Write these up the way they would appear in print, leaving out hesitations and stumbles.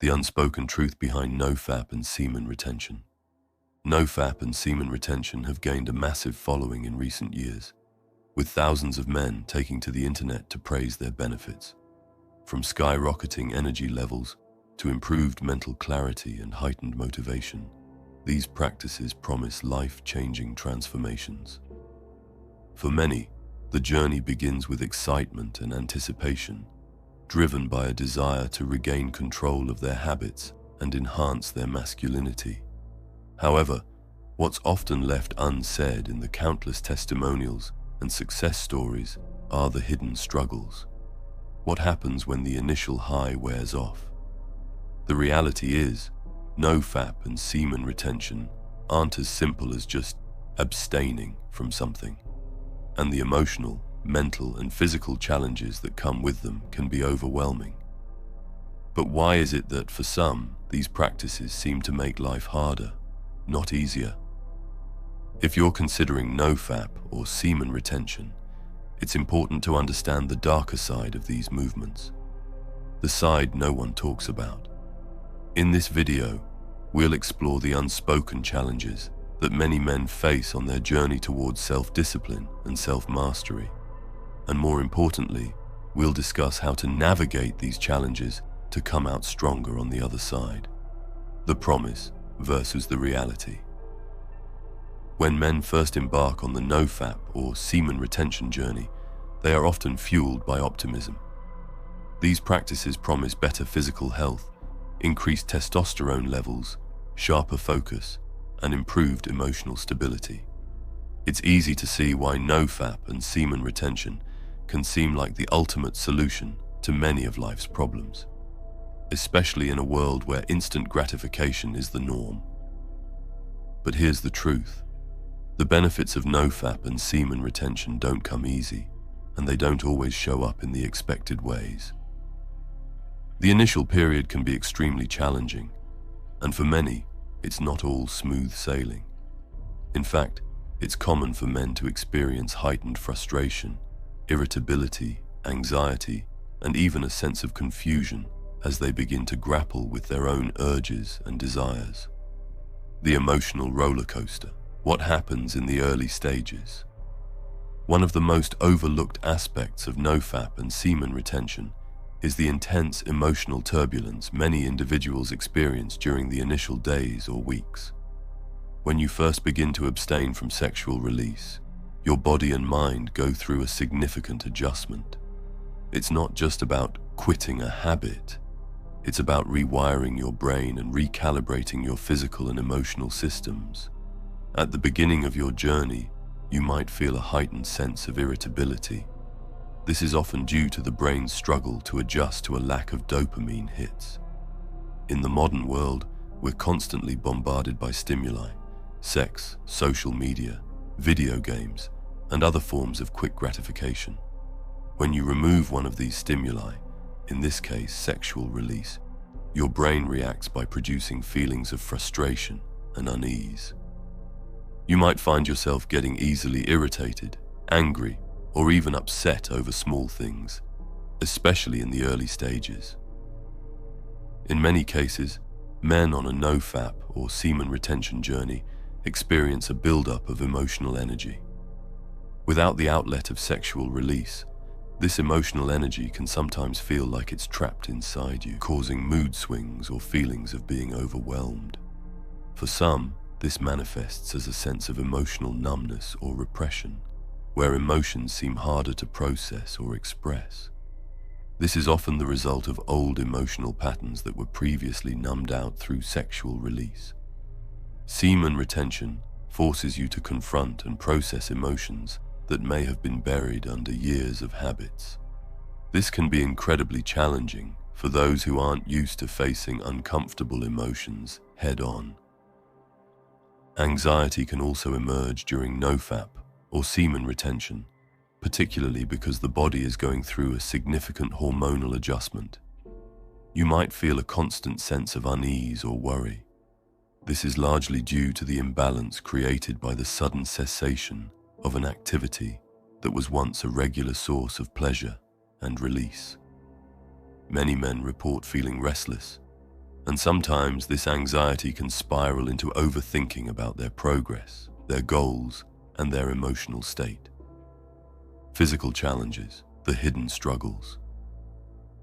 The unspoken truth behind NoFap and semen retention. NoFap and semen retention have gained a massive following in recent years, with thousands of men taking to the internet to praise their benefits. From skyrocketing energy levels to improved mental clarity and heightened motivation, these practices promise life-changing transformations. For many, the journey begins with excitement and anticipation, driven by a desire to regain control of their habits and enhance their masculinity. However, what's often left unsaid in the countless testimonials and success stories are the hidden struggles. What happens when the initial high wears off? The reality is, NoFap and semen retention aren't as simple as just abstaining from something, and the emotional, mental, and physical challenges that come with them can be overwhelming. But why is it that for some, these practices seem to make life harder, not easier? If you're considering NoFap or semen retention, it's important to understand the darker side of these movements, the side no one talks about. In this video, we'll explore the unspoken challenges that many men face on their journey towards self-discipline and self-mastery. And more importantly, we'll discuss how to navigate these challenges to come out stronger on the other side. The promise versus the reality. When men first embark on the NoFap or semen retention journey, they are often fueled by optimism. These practices promise better physical health, increased testosterone levels, sharper focus, and improved emotional stability. It's easy to see why NoFap and semen retention can seem like the ultimate solution to many of life's problems, especially in a world where instant gratification is the norm. But here's the truth. The benefits of NoFap and semen retention don't come easy, and they don't always show up in the expected ways. The initial period can be extremely challenging, and for many, it's not all smooth sailing. In fact, it's common for men to experience heightened frustration, irritability, anxiety, and even a sense of confusion as they begin to grapple with their own urges and desires. The emotional roller coaster. What happens in the early stages? One of the most overlooked aspects of NoFap and semen retention is the intense emotional turbulence many individuals experience during the initial days or weeks. When you first begin to abstain from sexual release, your body and mind go through a significant adjustment. It's not just about quitting a habit. It's about rewiring your brain and recalibrating your physical and emotional systems. At the beginning of your journey, you might feel a heightened sense of irritability. This is often due to the brain's struggle to adjust to a lack of dopamine hits. In the modern world, we're constantly bombarded by stimuli: sex, social media, video games, and other forms of quick gratification. When you remove one of these stimuli, in this case sexual release, your brain reacts by producing feelings of frustration and unease. You might find yourself getting easily irritated, angry, or even upset over small things, especially in the early stages. In many cases, men on a NoFap or semen retention journey experience a buildup of emotional energy. Without the outlet of sexual release, this emotional energy can sometimes feel like it's trapped inside you, causing mood swings or feelings of being overwhelmed. For some, this manifests as a sense of emotional numbness or repression, where emotions seem harder to process or express. This is often the result of old emotional patterns that were previously numbed out through sexual release. Semen retention forces you to confront and process emotions that may have been buried under years of habits. This can be incredibly challenging for those who aren't used to facing uncomfortable emotions head-on. Anxiety can also emerge during NoFap or semen retention, particularly because the body is going through a significant hormonal adjustment. You might feel a constant sense of unease or worry. This is largely due to the imbalance created by the sudden cessation of an activity that was once a regular source of pleasure and release. Many men report feeling restless, And sometimes this anxiety can spiral into overthinking about their progress, their goals, and their emotional state. Physical challenges, the hidden struggles.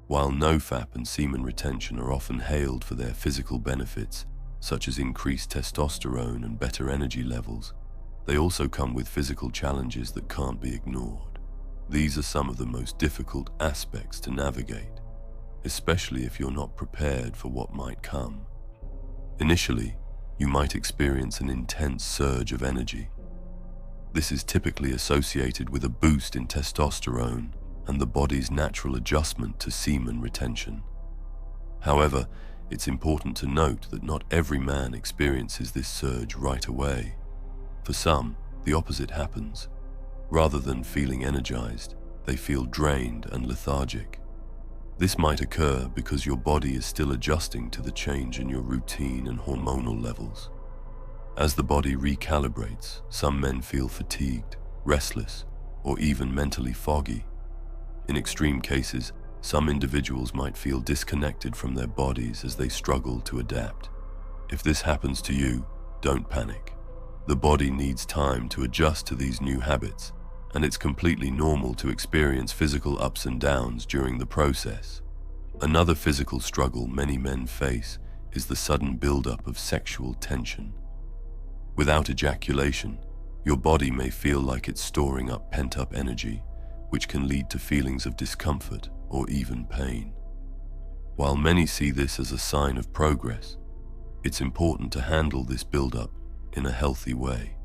While NoFap and semen retention are often hailed for their physical benefits, such as increased testosterone and better energy levels, they also come with physical challenges that can't be ignored. These are some of the most difficult aspects to navigate, especially if you're not prepared for what might come. Initially, you might experience an intense surge of energy. This is typically associated with a boost in testosterone and the body's natural adjustment to semen retention. However, it's important to note that not every man experiences this surge right away. For some, the opposite happens. Rather than feeling energized, they feel drained and lethargic. This might occur because your body is still adjusting to the change in your routine and hormonal levels. As the body recalibrates, some men feel fatigued, restless, or even mentally foggy. In extreme cases, some individuals might feel disconnected from their bodies as they struggle to adapt. If this happens to you, don't panic. The body needs time to adjust to these new habits, and it's completely normal to experience physical ups and downs during the process. Another physical struggle many men face is the sudden buildup of sexual tension. Without ejaculation, your body may feel like it's storing up pent-up energy, which can lead to feelings of discomfort or even pain. While many see this as a sign of progress, it's important to handle this buildup in a healthy way.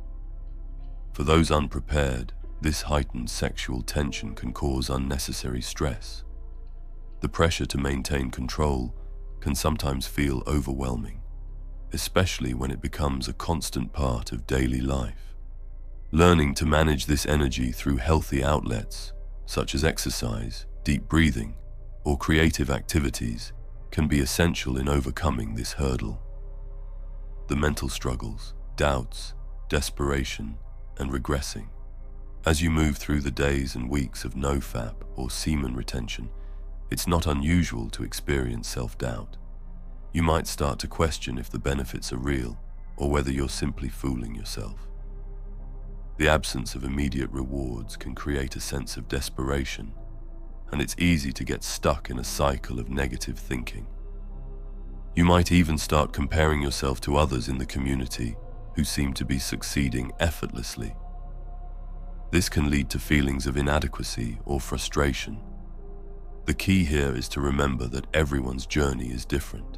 For those unprepared, this heightened sexual tension can cause unnecessary stress. The pressure to maintain control can sometimes feel overwhelming, especially when it becomes a constant part of daily life. Learning to manage this energy through healthy outlets, such as exercise, deep breathing, or creative activities, can be essential in overcoming this hurdle. The mental struggles, doubts, desperation, and regressing. As you move through the days and weeks of NoFap or semen retention, it's not unusual to experience self-doubt. You might start to question if the benefits are real or whether you're simply fooling yourself. The absence of immediate rewards can create a sense of desperation, and it's easy to get stuck in a cycle of negative thinking. You might even start comparing yourself to others in the community who seem to be succeeding effortlessly. This can lead to feelings of inadequacy or frustration. The key here is to remember that everyone's journey is different.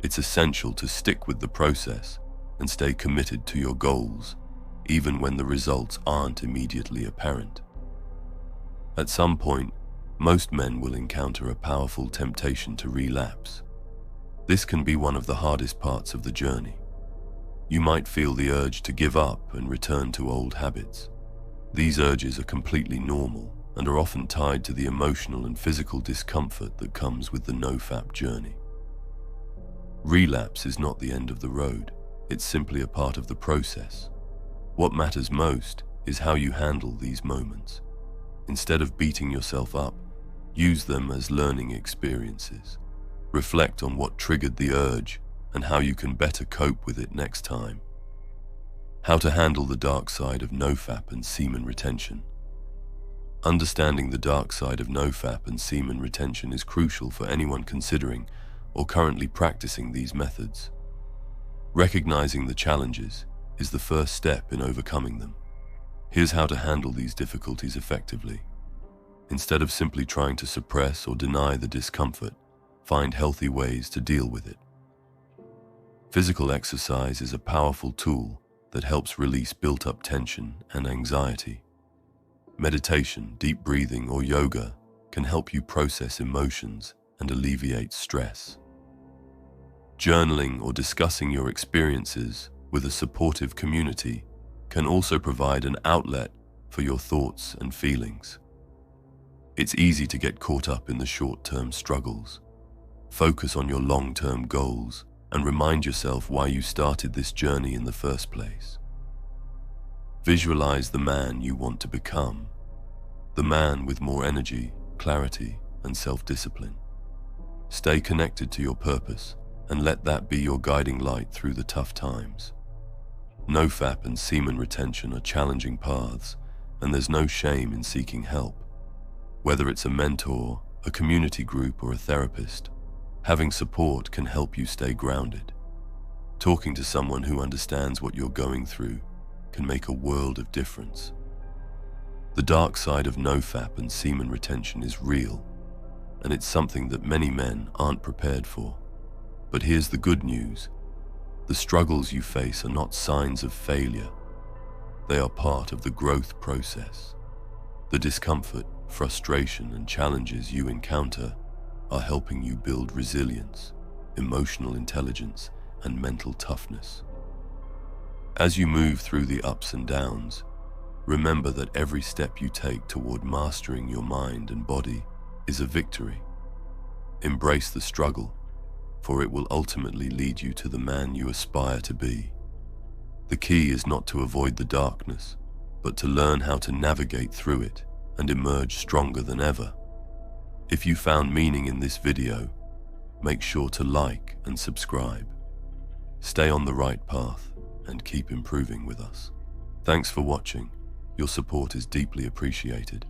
It's essential to stick with the process and stay committed to your goals, even when the results aren't immediately apparent. At some point, most men will encounter a powerful temptation to relapse. This can be one of the hardest parts of the journey. You might feel the urge to give up and return to old habits. These urges are completely normal and are often tied to the emotional and physical discomfort that comes with the NoFap journey. Relapse is not the end of the road. It's simply a part of the process. What matters most is how you handle these moments. Instead of beating yourself up, use them as learning experiences. Reflect on what triggered the urge and how you can better cope with it next time. How to handle the dark side of NoFap and semen retention. Understanding the dark side of NoFap and semen retention is crucial for anyone considering or currently practicing these methods. Recognizing the challenges is the first step in overcoming them. Here's how to handle these difficulties effectively. Instead of simply trying to suppress or deny the discomfort, find healthy ways to deal with it. Physical exercise is a powerful tool that helps release built-up tension and anxiety. Meditation, deep breathing, or yoga can help you process emotions and alleviate stress. Journaling or discussing your experiences with a supportive community can also provide an outlet for your thoughts and feelings. It's easy to get caught up in the short-term struggles. Focus on your long-term goals and remind yourself why you started this journey in the first place. Visualize the man you want to become, the man with more energy, clarity, and self-discipline. Stay connected to your purpose and let that be your guiding light through the tough times. NoFap and semen retention are challenging paths, and there's no shame in seeking help. Whether it's a mentor, a community group, or a therapist, having support can help you stay grounded. Talking to someone who understands what you're going through can make a world of difference. The dark side of NoFap and semen retention is real, and it's something that many men aren't prepared for. But here's the good news. The struggles you face are not signs of failure. They are part of the growth process. The discomfort, frustration, and challenges you encounter are helping you build resilience, emotional intelligence, and mental toughness. As you move through the ups and downs, remember that every step you take toward mastering your mind and body is a victory. Embrace the struggle, for it will ultimately lead you to the man you aspire to be. The key is not to avoid the darkness, but to learn how to navigate through it and emerge stronger than ever. If you found meaning in this video, make sure to like and subscribe. Stay on the right path and keep improving with us. Thanks for watching. Your support is deeply appreciated.